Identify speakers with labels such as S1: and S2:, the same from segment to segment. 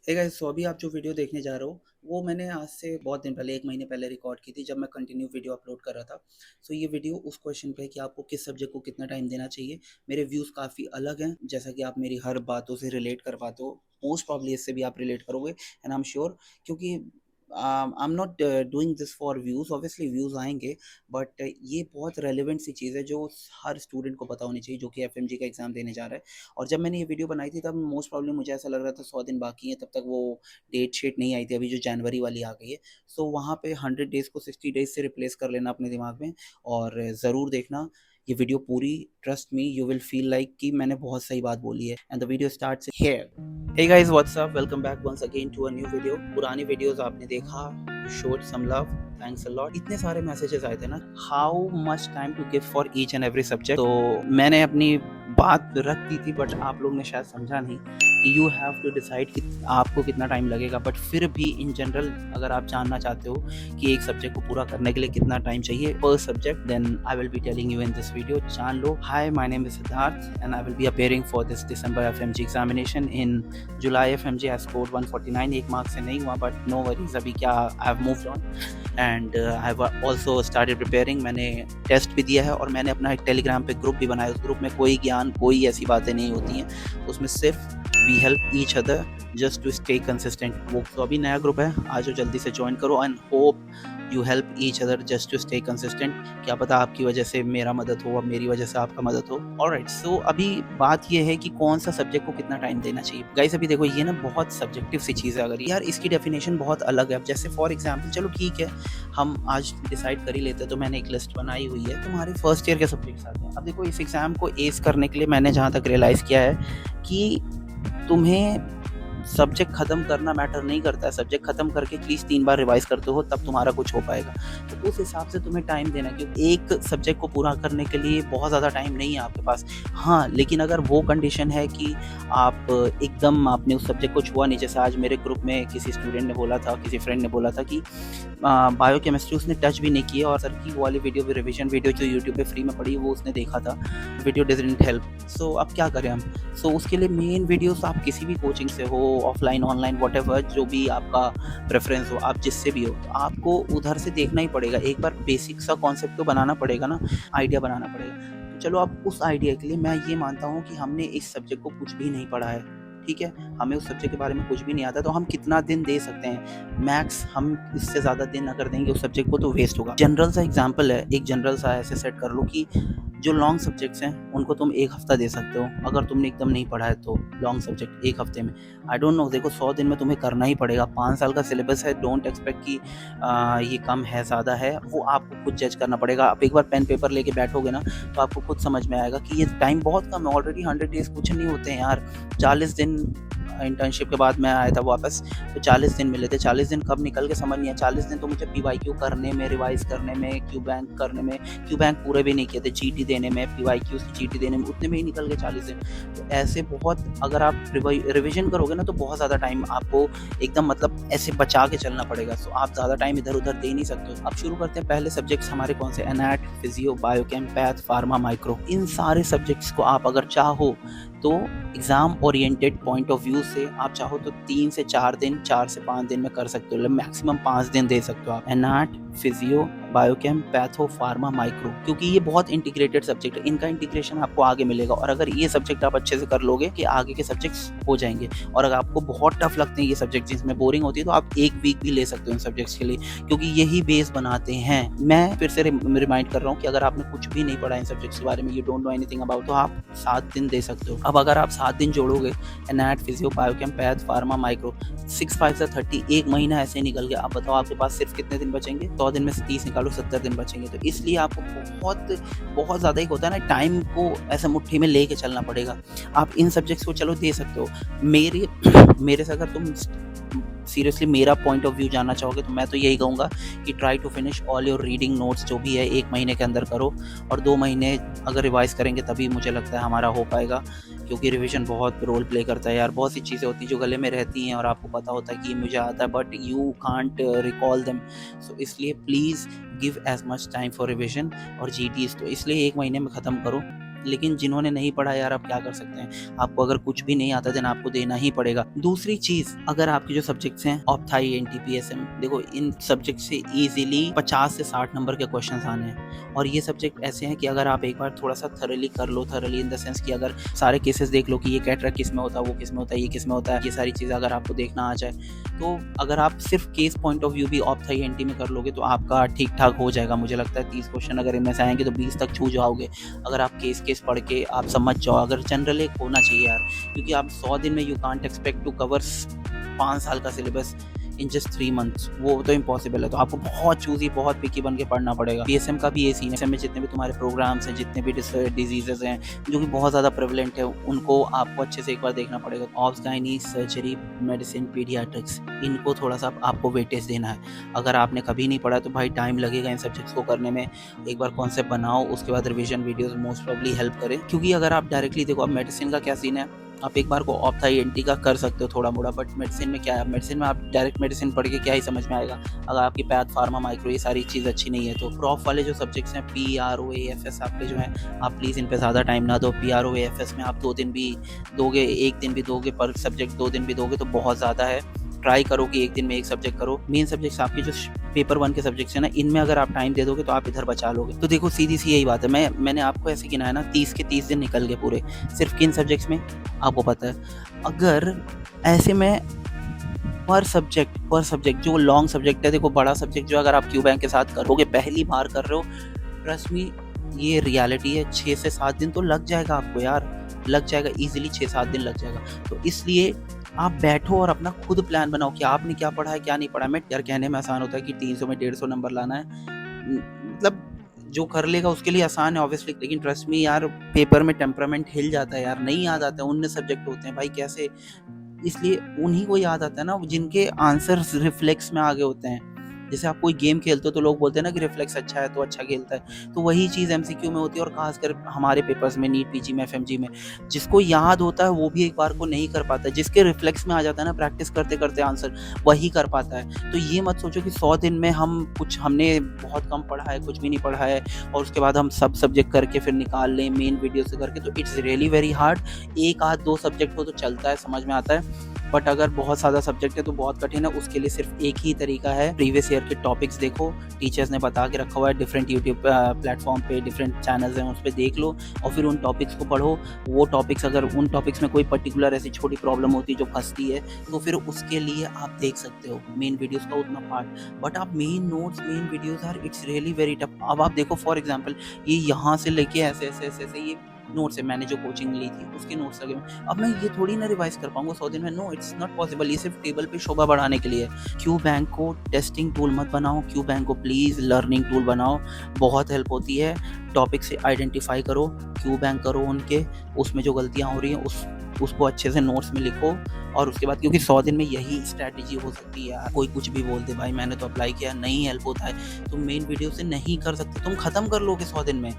S1: Hey guys, सो अभी आप जो वीडियो देखने जा रहे हो वो मैंने आज से बहुत दिन पहले 1 महीने पहले रिकॉर्ड की थी जब मैं कंटिन्यू वीडियो अपलोड कर रहा था। सो ये वीडियो उस क्वेश्चन पे है कि आपको किस सब्जेक्ट को कितना टाइम देना चाहिए। मेरे व्यूज़ काफ़ी अलग हैं, जैसा कि आप मेरी हर बातों से रिलेट कर पाते हो। मोस्ट प्रॉब्ली इससे भी आप रिलेट करोगे एंड आई एम श्योर, क्योंकि I am not doing this for views. Obviously views आएँगे, बट ये बहुत रेलेवेंट सी चीज़ है जो हर स्टूडेंट को पता होनी चाहिए जो कि एफएमजी का एग्ज़ाम देने जा रहा है। और जब मैंने ये वीडियो बनाई थी तब मोस्ट प्रॉब्ली मुझे ऐसा लग रहा था 100 दिन बाकी हैं, तब तक वो डेट शीट नहीं आई थी, अभी जो जनवरी वाली आ गई है। सो वहाँ पे 100 डेज़ को 60 डेज़ से रिप्लेस कर लेना अपने दिमाग में और ज़रूर देखना ये वीडियो पूरी। Trust me, you will feel like कि मैंने बहुत सही बात बोली है and the video starts here. Hey guys, what's up, welcome back once again to a new video. पुरानी वीडियोस आपने देखा, showed some love, thanks a lot. इतने सारे मैसेजेस आए थे ना, how much time to give for each and every subject. तो मैंने अपनी बात रख दी थी, बट आप लोग ने शायद समझा नहीं कि यू हैव टू डिसाइड कि आपको कितना टाइम लगेगा। बट फिर भी इन जनरल अगर आप जानना चाहते हो कि एक सब्जेक्ट को पूरा करने के लिए कितना टाइम चाहिए पर subject, then I will be telling you in this video. जान लो। Hi, my name is Siddharth and I will be appearing for this December FMG examination in July. FMG has scored 149, एक मार्क्स से नहीं हुआ, but no worries, अभी क्या, I have moved on and I have also started preparing. मैंने test भी दिया है और मैंने अपना एक टेलीग्राम पे ग्रुप भी बनाया। उस ग्रुप में कोई ज्ञान, कोई ऐसी बातें नहीं होती हैं, उसमें सिर्फ we help each other just to stay consistent. वो तो अभी नया ग्रुप है, आज जल्दी से ज्वाइन करो and hope you help each other just to stay consistent. क्या पता आपकी वजह से मेरा मदद हो और मेरी वजह से आपका मदद हो। ऑलराइट, सो अभी बात ये है कि कौन सा सब्जेक्ट को कितना टाइम देना चाहिए। गाइस अभी देखो, ये ना बहुत सब्जेक्टिव सी चीज़ है। अगर यार इसकी डेफिनेशन बहुत अलग है। अब जैसे फॉर एग्जाम्पल, चलो ठीक है, हम आज डिसाइड कर ही लेते हैं। तो मैंने एक लिस्ट बनाई हुई है, तुम्हारे फर्स्ट ईयर के सब्जेक्ट्स आते हैं। अब देखो, इस एग्जाम को एस करने के लिए मैंने जहाँ तक रियलाइज़ किया है कि तुम्हें सब्जेक्ट खत्म करना मैटर नहीं करता है। सब्जेक्ट खत्म करके एटलीस्ट 3 बार रिवाइज करते हो, तब तुम्हारा कुछ हो पाएगा। तो उस हिसाब से तुम्हें टाइम देना, क्योंकि एक सब्जेक्ट को पूरा करने के लिए बहुत ज़्यादा टाइम नहीं है आपके पास। हाँ, लेकिन अगर वो कंडीशन है कि आप एकदम आपने उस सब्जेक्ट को छुआ नहीं। जैसे आज मेरे ग्रुप में किसी स्टूडेंट ने बोला था, किसी फ्रेंड ने बोला था कि बायोकेमिस्ट्री उसने टच भी नहीं की है और सर की वो वाली वीडियो भी, रिविजन वीडियो जो यूट्यूब पे फ्री में पड़ी, वो उसने देखा था, वीडियो डिडंट हेल्प। सो अब क्या करें हम। सो उसके लिए मेन वीडियोस आप किसी भी कोचिंग से हो, ऑफलाइन ऑनलाइन व्हाटएवर, जो भी आपका प्रेफरेंस हो, आप जिससे भी हो, तो आपको उधर से देखना ही पड़ेगा। एक बार बेसिक सा कॉन्सेप्ट तो बनाना पड़ेगा ना, आइडिया बनाना पड़ेगा। तो चलो, अब उस आइडिया के लिए मैं ये मानता हूँ कि हमने इस सब्जेक्ट को कुछ भी नहीं पढ़ा है, ठीक है, हमें उस सब्जेक्ट के बारे में कुछ भी नहीं आता, तो हम कितना दिन दे सकते हैं मैक्स। हम इससे ज़्यादा दिन अगर देंगे उस सब्जेक्ट को तो वेस्ट होगा। जनरल सा एग्जाम्पल है, एक जनरल सा ऐसे सेट कर लो कि जो लॉन्ग सब्जेक्ट्स हैं उनको तुम 1 हफ्ता दे सकते हो। अगर तुमने एकदम नहीं पढ़ा है तो लॉन्ग सब्जेक्ट 1 हफ्ते में, आई डोंट नो, देखो 100 दिन में तुम्हें करना ही पड़ेगा। 5 साल का सिलेबस है, डोंट एक्सपेक्ट कि ये कम है ज़्यादा है, वो आपको खुद जज करना पड़ेगा। आप एक बार पेन पेपर लेके बैठोगे ना, तो आपको खुद समझ में आएगा कि ये टाइम बहुत कम है। ऑलरेडी 100 डेज़ कुछ नहीं होते हैं यार। 40 दिन इंटर्नशिप के बाद मैं आया था वापस, तो 40 दिन मिले थे। 40 दिन कब निकल के समझ नहीं आया। 40 दिन तो मुझे पीवाईक्यू करने में, रिवाइज करने में, क्यू बैंक करने में, क्यू बैंक पूरे भी नहीं किए थे, जीटी देने में, पीवाईक्यूज की जीटी देने में, उतने में ही निकल गए 40 दिन। तो ऐसे बहुत, अगर आप रिविजन करोगे ना, तो बहुत ज़्यादा टाइम आपको एकदम मतलब ऐसे बचा के चलना पड़ेगा। सो आप ज़्यादा टाइम इधर उधर दे नहीं सकते हो। अब शुरू करते हैं। पहले सब्जेक्ट्स हमारे कौन से, anat, physio, biochem, path, pharma, micro. इन सारे सब्जेक्ट्स को आप अगर चाहो तो exam oriented point of view से आप चाहो तो 3 से 4 दिन, 4 से 5 दिन में कर सकते हो। मैक्सिमम 5 दिन दे सकते हो आप। Anat, physio, biochem, patho, pharma, micro, क्योंकि ये बहुत इंटीग्रेटेड सब्जेक्ट है। इनका इंटीग्रेशन आपको आगे मिलेगा और अगर ये सब्जेक्ट आप अच्छे से कर लोगे कि आगे के सब्जेक्ट्स हो जाएंगे। और अगर आपको बहुत टफ लगते हैं ये सब्जेक्ट, जिसमें बोरिंग होती है, तो आप 1 वीक भी ले सकते हो इन सब्जेक्ट्स के लिए, क्योंकि यही बेस बनाते हैं। मैं फिर से रिमाइंड कर रहा हूँ कि अगर आपने कुछ भी नहीं पढ़ा इन सब्जेक्ट्स के बारे में, you don't know anything about, तो आप 7 दिन दे सकते हो। अब अगर आप 7 दिन जोड़ोगे, anat, physio, biochem, path, pharma, micro, 6 5 से 30, एक महीना ऐसे निकल गया। आप बताओ आपके पास सिर्फ कितने दिन बचेंगे। 100 दिन में से 30 निकालो, 70 दिन बचेंगे। तो इसलिए आपको बहुत ज़्यादा, एक होता है ना, टाइम को ऐसे मुट्ठी में लेके चलना पड़ेगा। आप इन सब्जेक्ट्स को चलो दे सकते हो। मेरे से अगर तुम सीरियसली मेरा पॉइंट ऑफ व्यू जानना चाहोगे, तो मैं तो यही कहूँगा कि try to finish all your reading notes, जो भी है 1 महीने के अंदर करो। और 2 महीने अगर रिवाइज करेंगे तभी मुझे लगता है हमारा हो पाएगा, क्योंकि रिवीजन बहुत रोल प्ले करता है यार। बहुत सी चीज़ें होती हैं जो गले में रहती हैं और आपको पता होता है कि ये मुझे आता है, but you can't recall them. So इसलिए please give as much time for revision. और जीटीज तो इसलिए 1 महीने में ख़त्म करो। लेकिन जिन्होंने नहीं पढ़ा यार, अब क्या कर सकते हैं, आपको अगर कुछ भी नहीं आता देन आपको देना ही पड़ेगा। दूसरी चीज, अगर आपके जो सब्जेक्ट्स हैं ऑप्थाई, एनटीपीएसएम, देखो इन सब्जेक्ट से इजीली 50 से 60 नंबर के क्वेश्चंस आने हैं। और ये सब्जेक्ट ऐसे हैं कि अगर आप एक बार थोड़ा सा थरली कर लो, थरली इन द सेंस कि अगर सारे केसेस देख लो कि ये कैटरेक्ट किस में होता है, वो किस में होता है, ये किस में होता है, ये सारी चीज़ें अगर आपको देखना आ जाए, तो अगर आप सिर्फ केस पॉइंट ऑफ व्यू भी ऑप्थाई एनटी में कर लोगे तो आपका ठीक ठाक हो जाएगा। मुझे लगता है 30 क्वेश्चन अगर इनमें से आएंगे तो 20 तक छू जाओगे, अगर आप केस पढ़ के आप समझ जाओ। अगर जनरल एक होना चाहिए यार, क्योंकि आप 100 दिन में you can't expect to cover 5 साल का सिलेबस इन जस्ट 3 मंथ्स, वो तो इम्पॉसिबल है। तो आपको बहुत चूजी, बहुत पिकी बन के पढ़ना पड़ेगा। पीएसएम का भी ये सीन है, में जितने भी तुम्हारे प्रोग्राम्स हैं, जितने भी डिजीजेज हैं जो कि बहुत ज़्यादा प्रेवलेंट है, उनको आपको अच्छे से एक बार देखना पड़ेगा। Obs, gynae, surgery, medicine, paediatrics, इनको थोड़ा सा आपको वेटेज देना है। अगर आपने कभी नहीं पढ़ा तो भाई टाइम लगेगा इन सब्जेक्ट्स को करने में। एक बार कॉन्सेप्ट बनाओ, उसके बाद revision videos most probably help करें। क्योंकि अगर आप डायरेक्टली देखो, अब मेडिसिन का क्या सीन है, आप एक बार को ऑप्थाई एनटी का कर सकते हो थोड़ा मोड़ा, बट मेडिसिन में क्या है, मेडिसिन में आप डायरेक्ट मेडिसिन पढ़ के क्या ही समझ में आएगा अगर आपकी पैथ, फार्मा, माइक्रो ये सारी चीज़ अच्छी नहीं है। तो प्रॉफ वाले जो सब्जेक्ट्स हैं, PROAFS आपके जो हैं, आप प्लीज़ इन पे ज़्यादा टाइम ना दो। PROAFS में आप 2 दिन भी दोगे, 1 दिन भी दोगे पर सब्जेक्ट, 2 दिन भी दोगे तो बहुत ज़्यादा है। ट्राई करो कि 1 दिन में 1 सब्जेक्ट करो। मेन सब्जेक्ट्स आपके जो पेपर 1 के सब्जेक्ट्स हैं ना, इनमें अगर आप टाइम दे दोगे तो आप इधर बचा लोगे। तो देखो सीधी सी यही बात है, मैंने आपको ऐसे गिनाया ना, 30 के 30 दिन निकल गए पूरे, सिर्फ किन सब्जेक्ट्स में आपको पता है। अगर ऐसे में पर सब्जेक्ट जो लॉन्ग सब्जेक्ट है, देखो बड़ा सब्जेक्ट जो अगर आप क्यू बैंक के साथ करोगे, पहली बार कर रहे हो, ट्रस्ट मी ये रियलिटी है, 6 से 7 दिन तो लग जाएगा आपको यार, लग जाएगा इजीली, 6-7 दिन लग जाएगा। तो इसलिए आप बैठो और अपना खुद प्लान बनाओ कि आपने क्या पढ़ा है, क्या नहीं पढ़ा है। मैं यार कहने में आसान होता है कि 300 में 150 नंबर लाना है, मतलब जो कर लेगा उसके लिए आसान है ऑब्वियसली, लेकिन ट्रस्ट मी यार, पेपर में टेम्परामेंट हिल जाता है यार, नहीं याद आता है। 19 सब्जेक्ट होते हैं भाई, कैसे, इसलिए उन्हीं को याद आता है ना जिनके आंसर्स रिफ्लेक्स में आगे होते हैं। जैसे आप कोई गेम खेलते हो तो लोग बोलते हैं ना कि रिफ्लेक्स अच्छा है तो अच्छा खेलता है, तो वही चीज़ एमसीक्यू में होती है। और खासकर हमारे पेपर्स में, नीट, पीजी में, एफएमजी में, जिसको याद होता है वो भी एक बार को नहीं कर पाता है, जिसके रिफ्लेक्स में आ जाता है ना प्रैक्टिस करते करते आंसर, वही कर पाता है। तो ये मत सोचो कि 100 दिन में हमने बहुत कम पढ़ा है, कुछ भी नहीं पढ़ा है, और उसके बाद हम सब सब्जेक्ट करके फिर निकाल लें मेन वीडियो से करके, तो इट्स रियली वेरी हार्ड। 1 आध 2 सब्जेक्ट हो तो चलता है, समझ में आता है, बट अगर बहुत ज़्यादा सब्जेक्ट है तो बहुत कठिन है। उसके लिए सिर्फ एक ही तरीका है, प्रीवियस ईयर के टॉपिक्स देखो, टीचर्स ने बता के रखा हुआ है, डिफरेंट यूट्यूब प्लेटफॉर्म पे डिफरेंट चैनल्स हैं, उस पर देख लो और फिर उन टॉपिक्स को पढ़ो। वो टॉपिक्स, अगर उन टॉपिक्स में कोई पर्टिकुलर ऐसी छोटी प्रॉब्लम होती है जो फंसती है, तो फिर उसके लिए आप देख सकते हो मेन वीडियोस का उतना पार्ट, बट आप main notes, main videos are it's really very tough. अब आप देखो फॉर एग्जाम्पल, ये यहाँ से लेके ऐसे ये नोट्स है, मैंने जो कोचिंग ली थी उसके नोट्स लगे हुए। अब मैं ये थोड़ी ना रिवाइज कर पाऊंगा 100 दिन में, नो इट्स नॉट पॉसिबल। ये सिर्फ टेबल पे शोभा बढ़ाने के लिए। क्यू बैंक को टेस्टिंग टूल मत बनाओ, क्यू बैंक को प्लीज़ लर्निंग टूल बनाओ, बहुत हेल्प होती है। टॉपिक से आइडेंटिफाई करो, क्यू बैंक करो उनके, उसमें जो गलतियाँ हो रही हैं उसको अच्छे से नोट्स में लिखो, और उसके बाद, क्योंकि 100 दिन में यही स्ट्रैटेजी हो सकती है यार। कोई कुछ भी बोल दे भाई मैंने तो अप्लाई किया, नहीं हेल्प होता है, तुम मेन वीडियो से नहीं कर सकते, तुम खत्म कर लोगे 100 दिन में,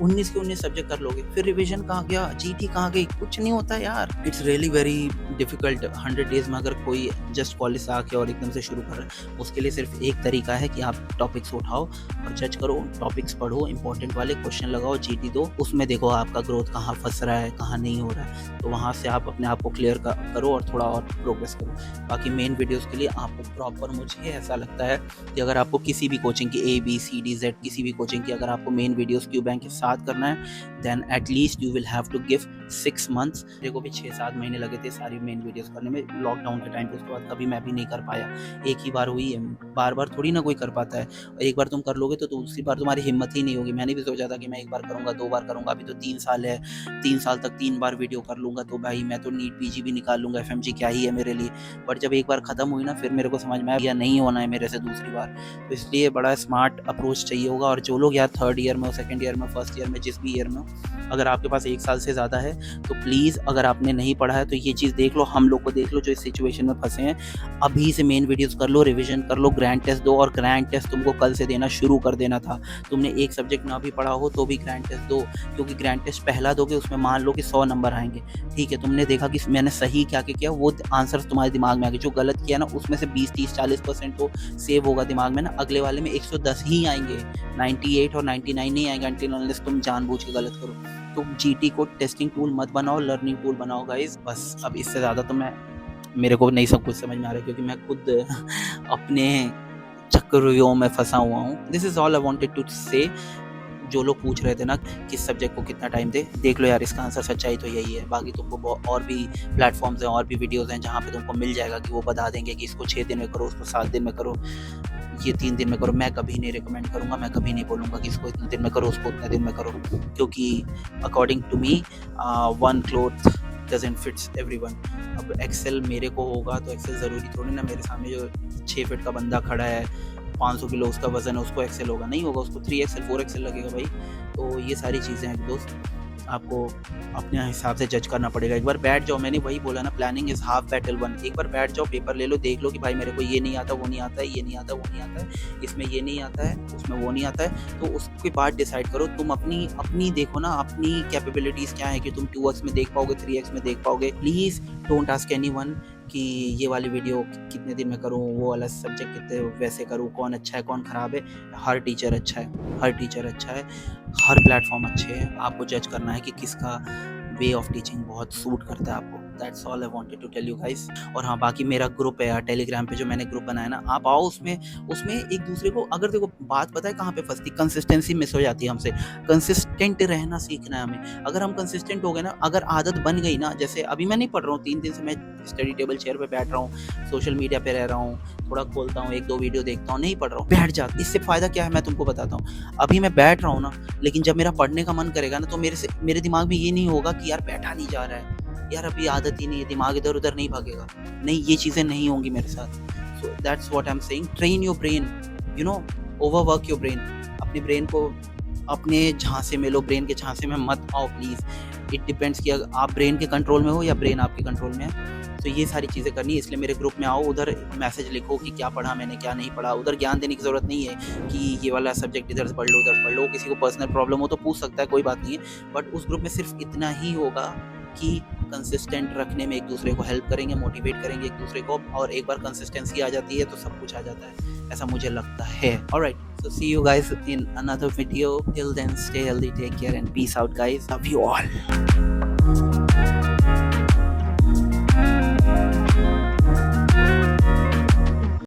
S1: 19 के 19 सब्जेक्ट कर लोगे, फिर रिवीजन कहाँ गया, जीटी कहाँ गई, कुछ नहीं होता यार। It's really very difficult 100 days में अगर कोई जस्ट कॉलेज से आके और एकदम से शुरू कर रहा है। उसके लिए सिर्फ एक तरीका है कि आप टॉपिक्स उठाओ और जज करो, टॉपिक्स पढ़ो, इंपॉर्टेंट वाले क्वेश्चन लगाओ, जीटी दो, उसमें देखो आपका ग्रोथ कहाँ फंस रहा है, कहाँ नहीं हो रहा है, तो वहाँ से आप अपने आप को क्लियर करो और थोड़ा और प्रोग्रेस करो। बाकी मेन वीडियोस के लिए आपको प्रॉपर, मुझे ऐसा लगता है कि अगर आपको किसी भी कोचिंग की ABCDZ किसी भी कोचिंग की अगर आपको मेन वीडियोस क्यू बैंक के साथ करना है, then at least you will have to give 6 months. मेरे को भी 6-7 महीने लगे थे सारी मेन वीडियोस करने में लॉकडाउन के टाइम पे। उसके बाद कभी मैं भी नहीं कर पाया, एक ही बार हुई है, बार बार थोड़ी ना कोई कर पाता है। एक बार तुम कर लोगे तो दूसरी बार तुम्हारी हिम्मत ही नहीं होगी। मैंने भी सोचा था कि मैं 1 बार करूँगा, 2 बार करूँगा, अभी तो 3 साल है, 3 साल तक 3 बार वीडियो कर लूँगा तो भाई मैं तो नीट पीजी भी निकाल लूँगा, FMG क्या ही है मेरे लिए। बट जब एक बार ख़त्म हुई ना, फिर मेरे को समझ में आया नहीं होना है मेरे से दूसरी बार। तो इसलिए बड़ा स्मार्ट अप्रोच चाहिए होगा। और जो लोग यार 3rd ईयर में हो, 2nd ईयर में, 1st ईयर में, जिस भी ईयर में हो, अगर आपके पास 1 साल से ज़्यादा है तो प्लीज़, अगर आपने नहीं पढ़ा है तो ये चीज़ देख लो, हम लोग को देख लो जो इस सिचुएशन में फंसे हैं, अभी से मेन वीडियोस कर लो, रिवीजन कर लो, ग्रैंड टेस्ट दो। और ग्रैंड टेस्ट तुमको कल से देना शुरू कर देना था। तुमने एक सब्जेक्ट ना भी पढ़ा हो तो भी ग्रैंड टेस्ट दो, क्योंकि ग्रैंड टेस्ट पहला दोगे उसमें मान लो कि 100 नंबर आएंगे, ठीक है, तुमने देखा कि मैंने सही क्या क्या किया, वो आंसर तुम्हारे दिमाग में आ गए। जो गलत किया ना उसमें से 20-30-40% तो सेव होगा दिमाग में ना, अगले वाले में 110 ही आएंगे, 98 और 99 नहीं आएंगे, अनटिल अनलेस तुम जानबूझ के गलत करो। तुम जीटी को टेस्टिंग टूल मत बनाओ, लर्निंग टूल बनाओ गाइस। बस अब इससे ज़्यादा तो मेरे को नहीं सब कुछ समझ में आ रहा है, क्योंकि मैं खुद अपने चक्रव्यूह में फंसा हुआ हूँ। This is all I wanted to say. जो लोग पूछ रहे थे ना किस सब्जेक्ट को कितना टाइम दे, देख लो यार, इसका आंसर सच्चाई तो यही है। बाकी तुमको और भी प्लेटफॉर्म्स हैं, और भी वीडियोज़ हैं जहाँ पे तुमको मिल जाएगा कि वो बता देंगे कि इसको 6 दिन में करो, उसको 7 दिन में करो, ये 3 दिन में करो। मैं कभी नहीं रिकमेंड करूँगा, मैं कभी नहीं बोलूँगा कि इसको इतने दिन में करो, उसको उतने दिन में करो, क्योंकि according to me one cloth doesn't fits everyone. अब एक्सेल मेरे को होगा तो एक्सेल ज़रूरी थोड़ी ना मेरे सामने जो 6 फीट का बंदा खड़ा है, 500 किलो उसका वजन है, उसको एक्सेल होगा? नहीं होगा, उसको 3 एक्सेल 4 एक्सेल लगेगा भाई। तो ये सारी चीज़ें हैं दोस्त, आपको अपने हिसाब से जज करना पड़ेगा। एक बार बैठ जाओ, मैंने वही बोला ना, planning is half battle one. एक बार बैठ जाओ, पेपर ले लो, देख लो कि भाई मेरे को ये नहीं आता, वो नहीं आता है, ये नहीं आता, वो नहीं आता है, इसमें ये नहीं आता है, उसमें वो नहीं आता है। तो उसके बाद डिसाइड करो। तुम अपनी देखो ना, अपनी कैपेबिलिटीज़ क्या है कि तुम 2x में देख पाओगे, 3x में देख पाओगे। प्लीज़ डोंट आस्क एनीवन कि ये वाली वीडियो कितने दिन में करूँ, वो वाला सब्जेक्ट कितने वैसे करूँ, कौन अच्छा है कौन ख़राब है। हर टीचर अच्छा है, हर टीचर अच्छा है, हर प्लेटफॉर्म अच्छे हैं। आपको जज करना है कि किसका वे ऑफ टीचिंग बहुत सूट करता है आपको। That's all I wanted to tell you guys. और हाँ, बाकी मेरा ग्रुप है यार टेलीग्राम पे, जो मैंने ग्रुप बनाया ना, आप आओ उसमें एक दूसरे को, अगर देखो बात पता है कहाँ पे फंसती, कंसिस्टेंसी मिस हो जाती है हमसे। कंसिस्टेंट रहना सीखना है हमें। अगर हम कंसिस्टेंट हो गए ना, अगर आदत बन गई ना, जैसे अभी मैं नहीं पढ़ रहा हूँ, 3 दिन से मैं स्टडी टेबल चेयर पे बैठ रहा हूँ, सोशल मीडिया पे रह रहा हूँ, थोड़ा खोलता हूँ, 1-2 वीडियो देखता हूँ, नहीं पढ़ रहा हूँ, बैठ जा। इससे फ़ायदा क्या है मैं तुमको बताता हूँ। अभी मैं बैठ रहा हूँ ना, लेकिन जब मेरा पढ़ने का मन करेगा ना, तो मेरे दिमाग में ये नहीं होगा कि यार बैठा नहीं जा रहा है, यार अभी आदत ही नहीं है, दिमाग इधर उधर नहीं भागेगा। नहीं, ये चीज़ें नहीं होंगी मेरे साथ। So that's what I am saying, train your brain, you know, overwork your brain. अपने ब्रेन को अपने झांसे में लो, ब्रेन के झांसे में मत आओ प्लीज़। इट डिपेंड्स कि आप ब्रेन के कंट्रोल में हो या ब्रेन आपके कंट्रोल में है। तो ये सारी चीज़ें करनी है, इसलिए मेरे ग्रुप में आओ, उधर मैसेज लिखो कि क्या पढ़ा मैंने, क्या नहीं पढ़ा। उधर ज्ञान देने की ज़रूरत नहीं है कि ये वाला सब्जेक्ट इधर से पढ़ लो, उधर से पढ़ लो। किसी को पर्सनल प्रॉब्लम हो तो पूछ सकता है, कोई बात नहीं है। बट उस ग्रुप में सिर्फ इतना ही होगा कि कंसिस्टेंट रखने में एक दूसरे को हेल्प करेंगे, मोटिवेट करेंगे एक दूसरे को, और एक बार कंसिस्टेंसी आ जाती है तो सब कुछ आ जाता है, ऐसा मुझे लगता है। Alright, so see you guys in another video. Till then, stay healthy, take care and peace out guys. Love you all.